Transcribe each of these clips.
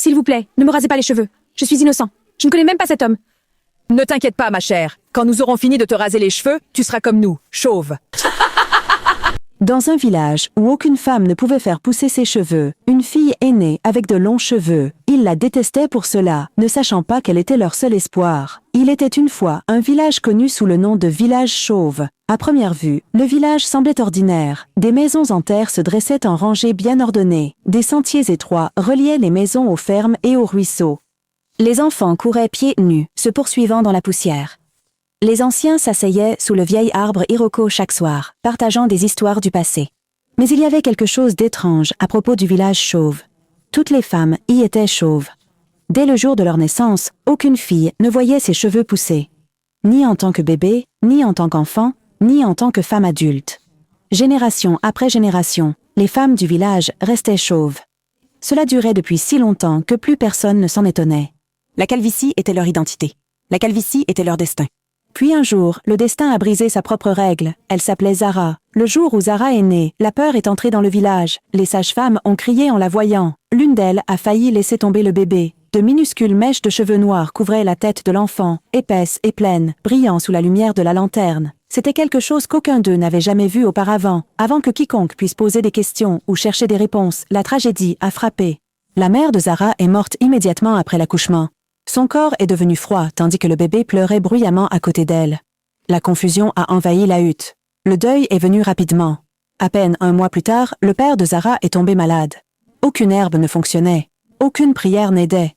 S'il vous plaît, ne me rasez pas les cheveux. Je suis innocent. Je ne connais même pas cet homme. Ne t'inquiète pas, ma chère. Quand nous aurons fini de te raser les cheveux, tu seras comme nous, chauve. Dans un village où aucune femme ne pouvait faire pousser ses cheveux, une fille est née avec de longs cheveux. Ils la détestaient pour cela, ne sachant pas qu'elle était leur seul espoir. Il était une fois un village connu sous le nom de village chauve. À première vue, le village semblait ordinaire. Des maisons en terre se dressaient en rangées bien ordonnées. Des sentiers étroits reliaient les maisons aux fermes et aux ruisseaux. Les enfants couraient pieds nus, se poursuivant dans la poussière. Les anciens s'asseyaient sous le vieil arbre Iroko chaque soir, partageant des histoires du passé. Mais il y avait quelque chose d'étrange à propos du village chauve. Toutes les femmes y étaient chauves. Dès le jour de leur naissance, aucune fille ne voyait ses cheveux pousser. Ni en tant que bébé, ni en tant qu'enfant, ni en tant que femme adulte. Génération après génération, les femmes du village restaient chauves. Cela durait depuis si longtemps que plus personne ne s'en étonnait. La calvitie était leur identité. La calvitie était leur destin. Puis un jour, le destin a brisé sa propre règle. Elle s'appelait Zara. Le jour où Zara est née, la peur est entrée dans le village. Les sages-femmes ont crié en la voyant. L'une d'elles a failli laisser tomber le bébé. De minuscules mèches de cheveux noirs couvraient la tête de l'enfant, épaisses et pleines, brillant sous la lumière de la lanterne. C'était quelque chose qu'aucun d'eux n'avait jamais vu auparavant. Avant que quiconque puisse poser des questions ou chercher des réponses, la tragédie a frappé. La mère de Zara est morte immédiatement après l'accouchement. Son corps est devenu froid tandis que le bébé pleurait bruyamment à côté d'elle. La confusion a envahi la hutte. Le deuil est venu rapidement. À peine un mois plus tard, le père de Zara est tombé malade. Aucune herbe ne fonctionnait. Aucune prière n'aidait.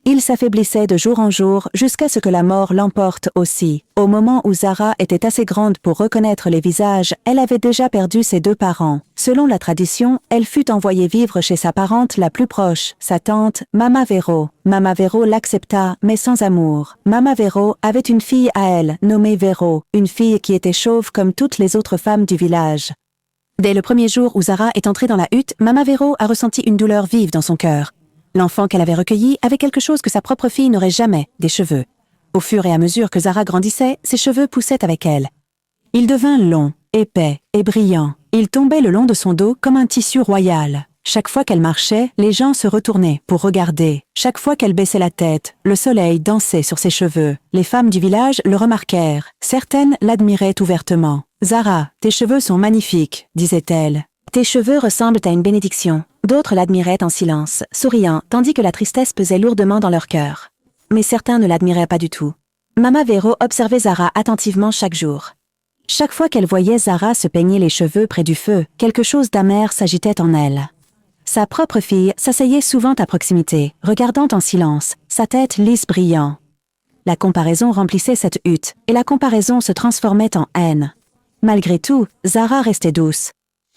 Il s'affaiblissait de jour en jour jusqu'à ce que la mort l'emporte aussi. Au moment où Zara était assez grande pour reconnaître les visages, elle avait déjà perdu ses deux parents. Selon la tradition, elle fut envoyée vivre chez sa parente la plus proche, sa tante, Mama Vero. Mama Vero l'accepta, mais sans amour. Mama Vero avait une fille à elle, nommée Vero, une fille qui était chauve comme toutes les autres femmes du village. Dès le premier jour où Zara est entrée dans la hutte, Mama Vero a ressenti une douleur vive dans son cœur. L'enfant qu'elle avait recueilli avait quelque chose que sa propre fille n'aurait jamais, des cheveux. Au fur et à mesure que Zara grandissait, ses cheveux poussaient avec elle. Il devint long, épais et brillant. Il tombait le long de son dos comme un tissu royal. Chaque fois qu'elle marchait, les gens se retournaient pour regarder. Chaque fois qu'elle baissait la tête, le soleil dansait sur ses cheveux. Les femmes du village le remarquèrent. Certaines l'admiraient ouvertement. « Zara, tes cheveux sont magnifiques », disait-elle. « Tes cheveux ressemblent à une bénédiction. » D'autres l'admiraient en silence, souriant, tandis que la tristesse pesait lourdement dans leur cœur. Mais certains ne l'admiraient pas du tout. Mama Vero observait Zara attentivement chaque jour. Chaque fois qu'elle voyait Zara se peigner les cheveux près du feu, quelque chose d'amer s'agitait en elle. Sa propre fille s'asseyait souvent à proximité, regardant en silence, sa tête lisse brillant. La comparaison remplissait cette hutte, et la comparaison se transformait en haine. Malgré tout, Zara restait douce.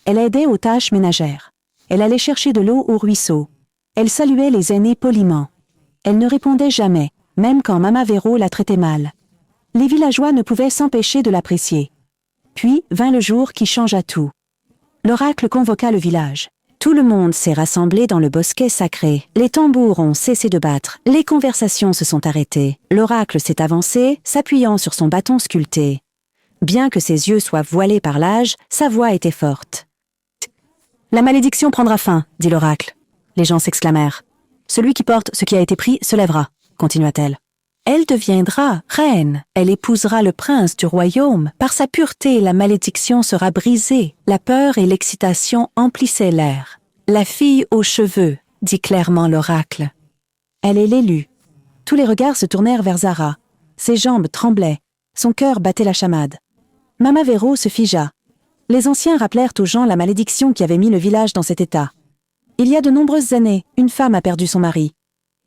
Elle aidait aux tâches ménagères. Elle allait chercher de l'eau au ruisseau. Elle saluait les aînés poliment. Elle ne répondait jamais, même quand Mama Vero la traitait mal. Les villageois ne pouvaient s'empêcher de l'apprécier. Puis vint le jour qui changea tout. L'oracle convoqua le village. Tout le monde s'est rassemblé dans le bosquet sacré. Les tambours ont cessé de battre. Les conversations se sont arrêtées. L'oracle s'est avancé, s'appuyant sur son bâton sculpté. Bien que ses yeux soient voilés par l'âge, sa voix était forte. « La malédiction prendra fin, dit l'oracle. » Les gens s'exclamèrent. « Celui qui porte ce qui a été pris se lèvera, » continua-t-elle. « Elle deviendra reine. Elle épousera le prince du royaume. Par sa pureté, la malédiction sera brisée. » La peur et l'excitation emplissaient l'air. « La fille aux cheveux, » dit clairement l'oracle. Elle est l'élue. Tous les regards se tournèrent vers Zara. Ses jambes tremblaient. Son cœur battait la chamade. Mama Vero se figea. Les anciens rappelèrent aux gens la malédiction qui avait mis le village dans cet état. Il y a de nombreuses années, une femme a perdu son mari.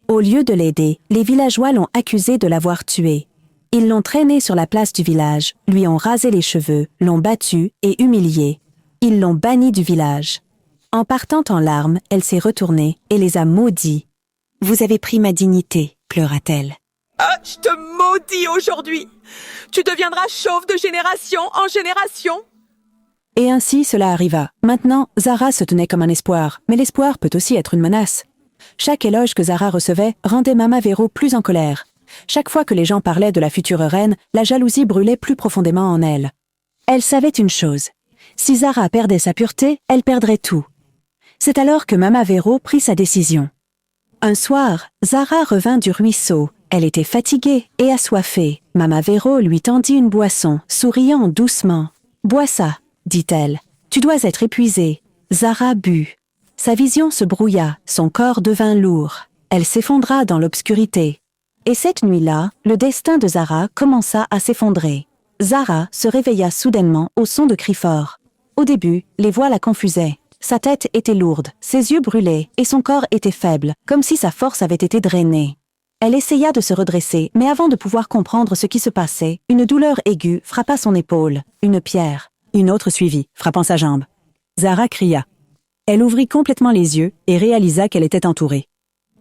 Au lieu de l'aider, les villageois l'ont accusée de l'avoir tuée. Ils l'ont traînée sur la place du village, lui ont rasé les cheveux, l'ont battue et humiliée. Ils l'ont bannie du village. En partant en larmes, elle s'est retournée et les a maudits. « Vous avez pris ma dignité », pleura-t-elle. « Ah, je te maudis aujourd'hui! Tu deviendras chauve de génération en génération !» Et ainsi cela arriva. Maintenant, Zara se tenait comme un espoir, mais l'espoir peut aussi être une menace. Chaque éloge que Zara recevait rendait Mama Vero plus en colère. Chaque fois que les gens parlaient de la future reine, la jalousie brûlait plus profondément en elle. Elle savait une chose. Si Zara perdait sa pureté, elle perdrait tout. C'est alors que Mama Vero prit sa décision. Un soir, Zara revint du ruisseau. Elle était fatiguée et assoiffée. Mama Vero lui tendit une boisson, souriant doucement. « Bois ça, dit-elle. Tu dois être épuisée. » Zara but. Sa vision se brouilla, son corps devint lourd. Elle s'effondra dans l'obscurité. Et cette nuit-là, le destin de Zara commença à s'effondrer. Zara se réveilla soudainement au son de cris forts. Au début, les voix la confusaient. Sa tête était lourde, ses yeux brûlaient et son corps était faible, comme si sa force avait été drainée. Elle essaya de se redresser, mais avant de pouvoir comprendre ce qui se passait, une douleur aiguë frappa son épaule, une pierre. Une autre suivit, frappant sa jambe. Zara cria. Elle ouvrit complètement les yeux et réalisa qu'elle était entourée.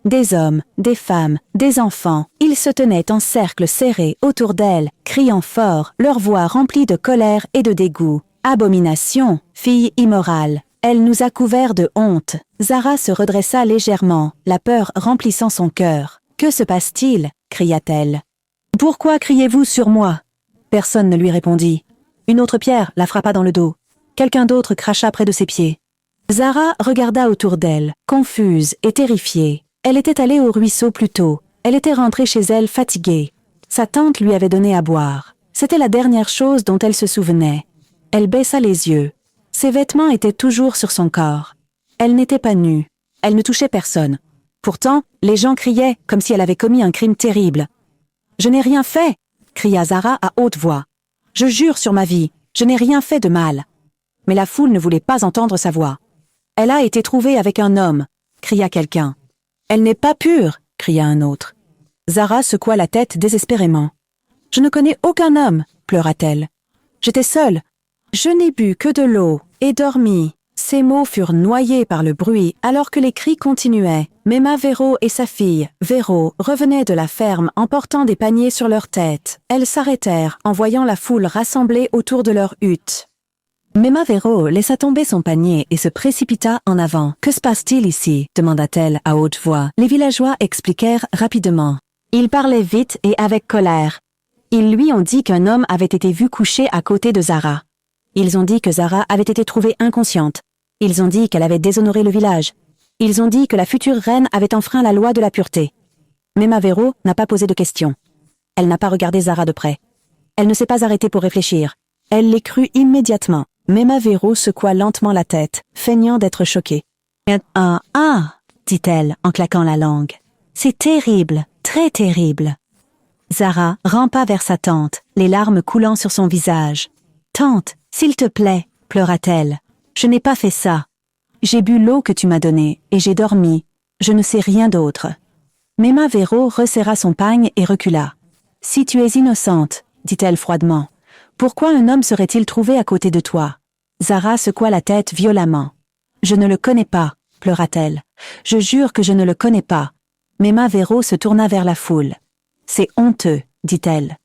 Des hommes, des femmes, des enfants, ils se tenaient en cercle serré autour d'elle, criant fort, leurs voix remplies de colère et de dégoût. « Abomination, fille immorale !» Elle nous a couverts de honte. Zara se redressa légèrement, la peur remplissant son cœur. « Que se passe-t-il » cria-t-elle. « Pourquoi criez-vous sur moi ?» Personne ne lui répondit. Une autre pierre la frappa dans le dos. Quelqu'un d'autre cracha près de ses pieds. Zara regarda autour d'elle, confuse et terrifiée. Elle était allée au ruisseau plus tôt. Elle était rentrée chez elle fatiguée. Sa tante lui avait donné à boire. C'était la dernière chose dont elle se souvenait. Elle baissa les yeux. Ses vêtements étaient toujours sur son corps. Elle n'était pas nue. Elle ne touchait personne. Pourtant, les gens criaient comme si elle avait commis un crime terrible. « Je n'ai rien fait !» cria Zara à haute voix. « Je jure sur ma vie, je n'ai rien fait de mal. » Mais la foule ne voulait pas entendre sa voix. « Elle a été trouvée avec un homme !» cria quelqu'un. « Elle n'est pas pure !» cria un autre. Zara secoua la tête désespérément. « Je ne connais aucun homme !» pleura-t-elle. « J'étais seule. Je n'ai bu que de l'eau et dormi. » Ces mots furent noyés par le bruit alors que les cris continuaient. Mema Vero et sa fille, Vero, revenaient de la ferme en portant des paniers sur leur tête. Elles s'arrêtèrent en voyant la foule rassemblée autour de leur hutte. Mema Vero laissa tomber son panier et se précipita en avant. « Que se passe-t-il ici ?» demanda-t-elle à haute voix. Les villageois expliquèrent rapidement. Ils parlaient vite et avec colère. Ils lui ont dit qu'un homme avait été vu couché à côté de Zara. Ils ont dit que Zara avait été trouvée inconsciente. Ils ont dit qu'elle avait déshonoré le village. Ils ont dit que la future reine avait enfreint la loi de la pureté. Mema Vero n'a pas posé de questions. Elle n'a pas regardé Zara de près. Elle ne s'est pas arrêtée pour réfléchir. Elle les crut immédiatement. Mema Vero secoua lentement la tête, feignant d'être choquée. « Ah, dit-elle en claquant la langue. C'est terrible, très terrible. » Zara rampa vers sa tante, les larmes coulant sur son visage. « Tante, s'il te plaît, pleura-t-elle. Je n'ai pas fait ça. J'ai bu l'eau que tu m'as donnée et j'ai dormi. Je ne sais rien d'autre. » Mema Vero resserra son pagne et recula. « Si tu es innocente, dit-elle froidement, pourquoi un homme serait-il trouvé à côté de toi ?» Zara secoua la tête violemment. « Je ne le connais pas, pleura-t-elle. Je jure que je ne le connais pas. » Mema Vero se tourna vers la foule. « C'est honteux, dit-elle.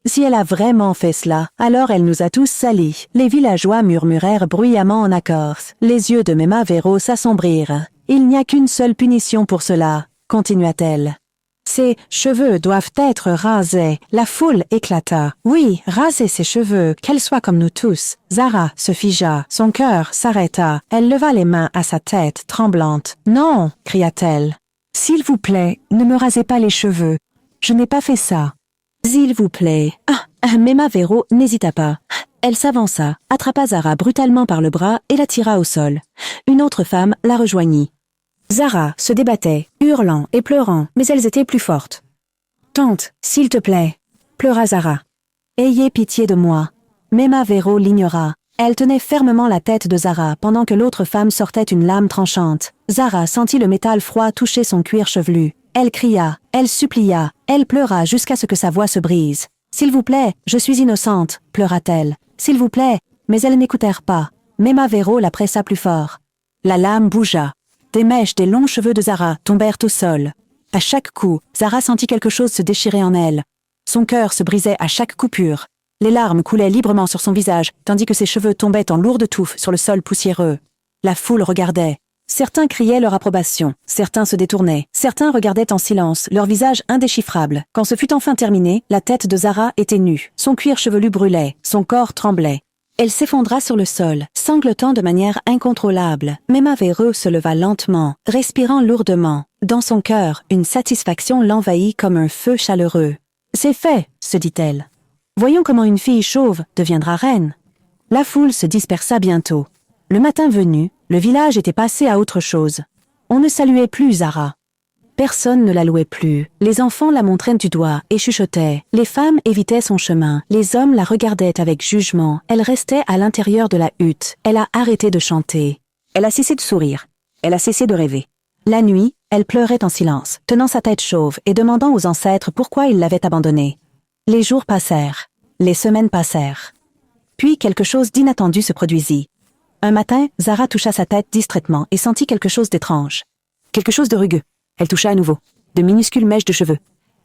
Si elle a vraiment fait cela, alors elle nous a tous salis. » Les villageois murmurèrent bruyamment en accord. Les yeux de Mema Vero s'assombrirent. « Il n'y a qu'une seule punition pour cela, » continua-t-elle. « Ses cheveux doivent être rasés. » La foule éclata. « Oui, raser ses cheveux, qu'elle soit comme nous tous. » Zara se figea, son cœur s'arrêta. Elle leva les mains à sa tête, tremblante. « Non, » cria-t-elle. « S'il vous plaît, ne me rasez pas les cheveux. Je n'ai pas fait ça. » « S'il vous plaît. » Mema Vero n'hésita pas. Elle s'avança, attrapa Zara brutalement par le bras et la tira au sol. Une autre femme la rejoignit. Zara se débattait, hurlant et pleurant, mais elles étaient plus fortes. « Tante, s'il te plaît, » pleura Zara. « Ayez pitié de moi. » Mema Vero l'ignora. Elle tenait fermement la tête de Zara pendant que l'autre femme sortait une lame tranchante. Zara sentit le métal froid toucher son cuir chevelu. Elle cria, elle supplia, elle pleura jusqu'à ce que sa voix se brise. « S'il vous plaît, je suis innocente, » pleura-t-elle. « S'il vous plaît » Mais elles n'écoutèrent pas. Mema Vero la pressa plus fort. La lame bougea. Des mèches des longs cheveux de Zara tombèrent au sol. À chaque coup, Zara sentit quelque chose se déchirer en elle. Son cœur se brisait à chaque coupure. Les larmes coulaient librement sur son visage, tandis que ses cheveux tombaient en lourdes touffes sur le sol poussiéreux. La foule regardait. Certains criaient leur approbation, certains se détournaient, certains regardaient en silence, leur visage indéchiffrable. Quand ce fut enfin terminé, la tête de Zara était nue, son cuir chevelu brûlait, son corps tremblait. Elle s'effondra sur le sol, sanglotant de manière incontrôlable. Mema Vero se leva lentement, respirant lourdement. Dans son cœur, une satisfaction l'envahit comme un feu chaleureux. « C'est fait », se dit-elle. « Voyons comment une fille chauve deviendra reine. » La foule se dispersa bientôt. Le matin venu, le village était passé à autre chose. On ne saluait plus Zara. Personne ne la louait plus. Les enfants la montraient du doigt et chuchotaient. Les femmes évitaient son chemin. Les hommes la regardaient avec jugement. Elle restait à l'intérieur de la hutte. Elle a arrêté de chanter. Elle a cessé de sourire. Elle a cessé de rêver. La nuit, elle pleurait en silence, tenant sa tête chauve et demandant aux ancêtres pourquoi ils l'avaient abandonnée. Les jours passèrent. Les semaines passèrent. Puis quelque chose d'inattendu se produisit. Un matin, Zara toucha sa tête distraitement et sentit quelque chose d'étrange. Quelque chose de rugueux. Elle toucha à nouveau. De minuscules mèches de cheveux.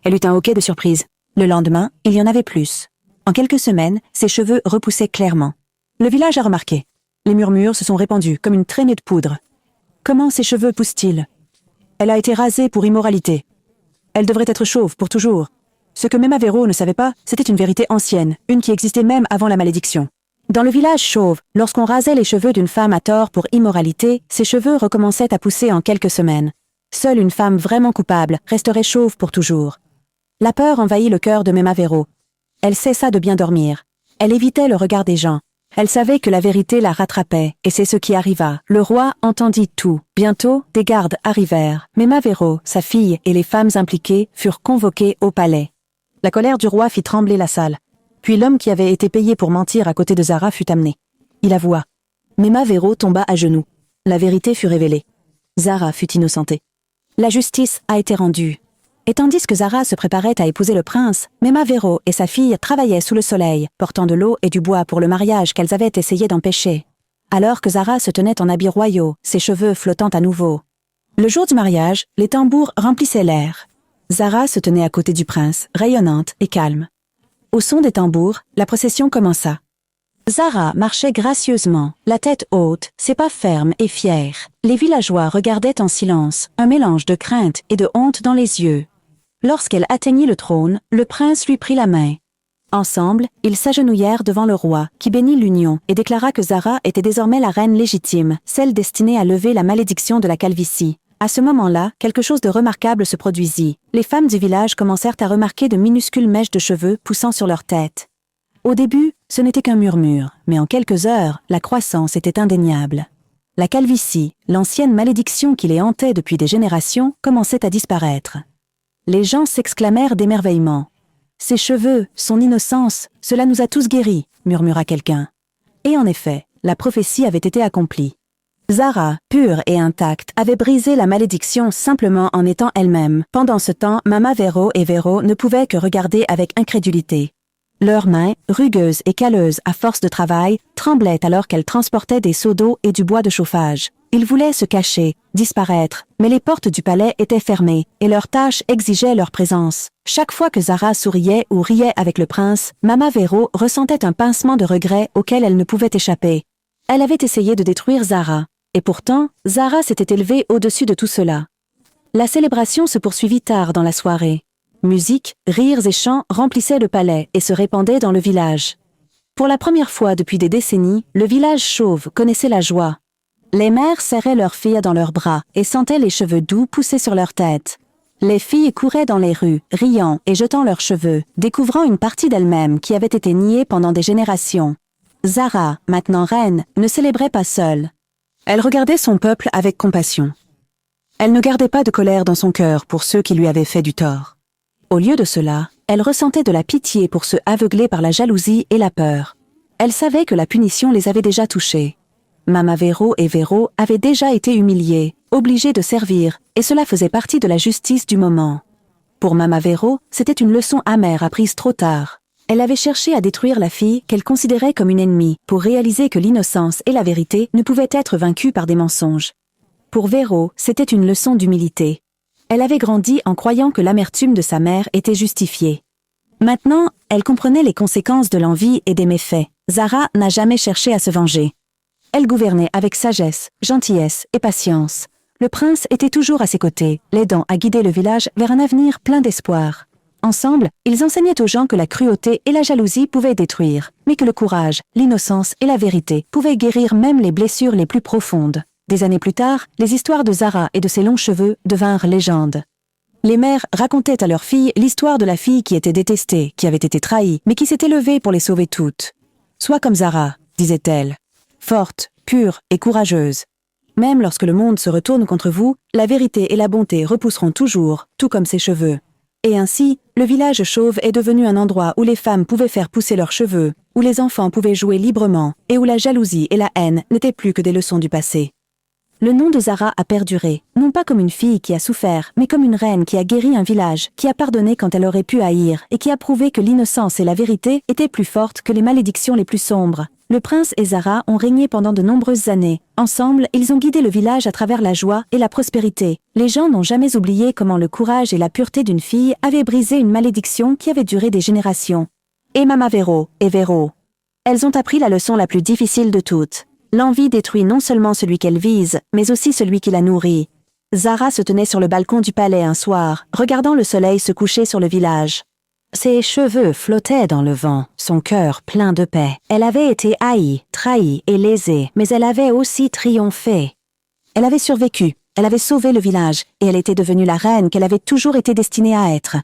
Elle eut un hoquet de surprise. Le lendemain, il y en avait plus. En quelques semaines, ses cheveux repoussaient clairement. Le village a remarqué. Les murmures se sont répandus comme une traînée de poudre. Comment ses cheveux poussent-ils? Elle a été rasée pour immoralité. Elle devrait être chauve pour toujours. Ce que Mema Vero ne savait pas, c'était une vérité ancienne, une qui existait même avant la malédiction. Dans le village chauve, lorsqu'on rasait les cheveux d'une femme à tort pour immoralité, ses cheveux recommençaient à pousser en quelques semaines. Seule une femme vraiment coupable resterait chauve pour toujours. La peur envahit le cœur de Mema Vero. Elle cessa de bien dormir. Elle évitait le regard des gens. Elle savait que la vérité la rattrapait, et c'est ce qui arriva. Le roi entendit tout. Bientôt, des gardes arrivèrent. Mema Vero, sa fille et les femmes impliquées furent convoquées au palais. La colère du roi fit trembler la salle. Puis l'homme qui avait été payé pour mentir à côté de Zara fut amené. Il avoua. Mema Vero tomba à genoux. La vérité fut révélée. Zara fut innocentée. La justice a été rendue. Et tandis que Zara se préparait à épouser le prince, Mema Vero et sa fille travaillaient sous le soleil, portant de l'eau et du bois pour le mariage qu'elles avaient essayé d'empêcher. Alors que Zara se tenait en habits royaux, ses cheveux flottant à nouveau. Le jour du mariage, les tambours remplissaient l'air. Zara se tenait à côté du prince, rayonnante et calme. Au son des tambours, la procession commença. Zara marchait gracieusement, la tête haute, ses pas fermes et fiers. Les villageois regardaient en silence, un mélange de crainte et de honte dans les yeux. Lorsqu'elle atteignit le trône, le prince lui prit la main. Ensemble, ils s'agenouillèrent devant le roi, qui bénit l'union et déclara que Zara était désormais la reine légitime, celle destinée à lever la malédiction de la calvitie. À ce moment-là, quelque chose de remarquable se produisit. Les femmes du village commencèrent à remarquer de minuscules mèches de cheveux poussant sur leur tête. Au début, ce n'était qu'un murmure, mais en quelques heures, la croissance était indéniable. La calvitie, l'ancienne malédiction qui les hantait depuis des générations, commençait à disparaître. Les gens s'exclamèrent d'émerveillement. « Ses cheveux, son innocence, cela nous a tous guéris », murmura quelqu'un. Et en effet, la prophétie avait été accomplie. Zara, pure et intacte, avait brisé la malédiction simplement en étant elle-même. Pendant ce temps, Mema Vero et Vero ne pouvaient que regarder avec incrédulité. Leurs mains, rugueuses et calleuses à force de travail, tremblaient alors qu'elles transportaient des seaux d'eau et du bois de chauffage. Ils voulaient se cacher, disparaître, mais les portes du palais étaient fermées et leurs tâches exigeaient leur présence. Chaque fois que Zara souriait ou riait avec le prince, Mema Vero ressentait un pincement de regret auquel elle ne pouvait échapper. Elle avait essayé de détruire Zara. Et pourtant, Zara s'était élevée au-dessus de tout cela. La célébration se poursuivit tard dans la soirée. Musique, rires et chants remplissaient le palais et se répandaient dans le village. Pour la première fois depuis des décennies, le village chauve connaissait la joie. Les mères serraient leurs filles dans leurs bras et sentaient les cheveux doux pousser sur leur tête. Les filles couraient dans les rues, riant et jetant leurs cheveux, découvrant une partie d'elles-mêmes qui avait été niée pendant des générations. Zara, maintenant reine, ne célébrait pas seule. Elle regardait son peuple avec compassion. Elle ne gardait pas de colère dans son cœur pour ceux qui lui avaient fait du tort. Au lieu de cela, elle ressentait de la pitié pour ceux aveuglés par la jalousie et la peur. Elle savait que la punition les avait déjà touchés. Mema Vero et Vero avaient déjà été humiliés, obligés de servir, et cela faisait partie de la justice du moment. Pour Mema Vero, c'était une leçon amère apprise trop tard. Elle avait cherché à détruire la fille qu'elle considérait comme une ennemie pour réaliser que l'innocence et la vérité ne pouvaient être vaincues par des mensonges. Pour Vero, c'était une leçon d'humilité. Elle avait grandi en croyant que l'amertume de sa mère était justifiée. Maintenant, elle comprenait les conséquences de l'envie et des méfaits. Zara n'a jamais cherché à se venger. Elle gouvernait avec sagesse, gentillesse et patience. Le prince était toujours à ses côtés, l'aidant à guider le village vers un avenir plein d'espoir. Ensemble, ils enseignaient aux gens que la cruauté et la jalousie pouvaient détruire, mais que le courage, l'innocence et la vérité pouvaient guérir même les blessures les plus profondes. Des années plus tard, les histoires de Zara et de ses longs cheveux devinrent légendes. Les mères racontaient à leurs filles l'histoire de la fille qui était détestée, qui avait été trahie, mais qui s'était levée pour les sauver toutes. « Sois comme Zara », disait-elle, « forte, pure et courageuse. Même lorsque le monde se retourne contre vous, la vérité et la bonté repousseront toujours, tout comme ses cheveux. » Et ainsi, le village chauve est devenu un endroit où les femmes pouvaient faire pousser leurs cheveux, où les enfants pouvaient jouer librement, et où la jalousie et la haine n'étaient plus que des leçons du passé. Le nom de Zara a perduré, non pas comme une fille qui a souffert, mais comme une reine qui a guéri un village, qui a pardonné quand elle aurait pu haïr, et qui a prouvé que l'innocence et la vérité étaient plus fortes que les malédictions les plus sombres. Le prince et Zara ont régné pendant de nombreuses années. Ensemble, ils ont guidé le village à travers la joie et la prospérité. Les gens n'ont jamais oublié comment le courage et la pureté d'une fille avaient brisé une malédiction qui avait duré des générations. Et Mama Vero et Vero. Elles ont appris la leçon la plus difficile de toutes. L'envie détruit non seulement celui qu'elle vise, mais aussi celui qui la nourrit. Zara se tenait sur le balcon du palais un soir, regardant le soleil se coucher sur le village. Ses cheveux flottaient dans le vent, son cœur plein de paix. Elle avait été haïe, trahie et lésée, mais elle avait aussi triomphé. Elle avait survécu, elle avait sauvé le village, et elle était devenue la reine qu'elle avait toujours été destinée à être.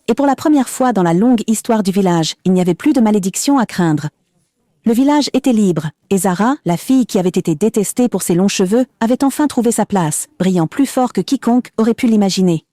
Et pour la première fois dans la longue histoire du village, il n'y avait plus de malédiction à craindre. Le village était libre, et Zara, la fille qui avait été détestée pour ses longs cheveux, avait enfin trouvé sa place, brillant plus fort que quiconque aurait pu l'imaginer.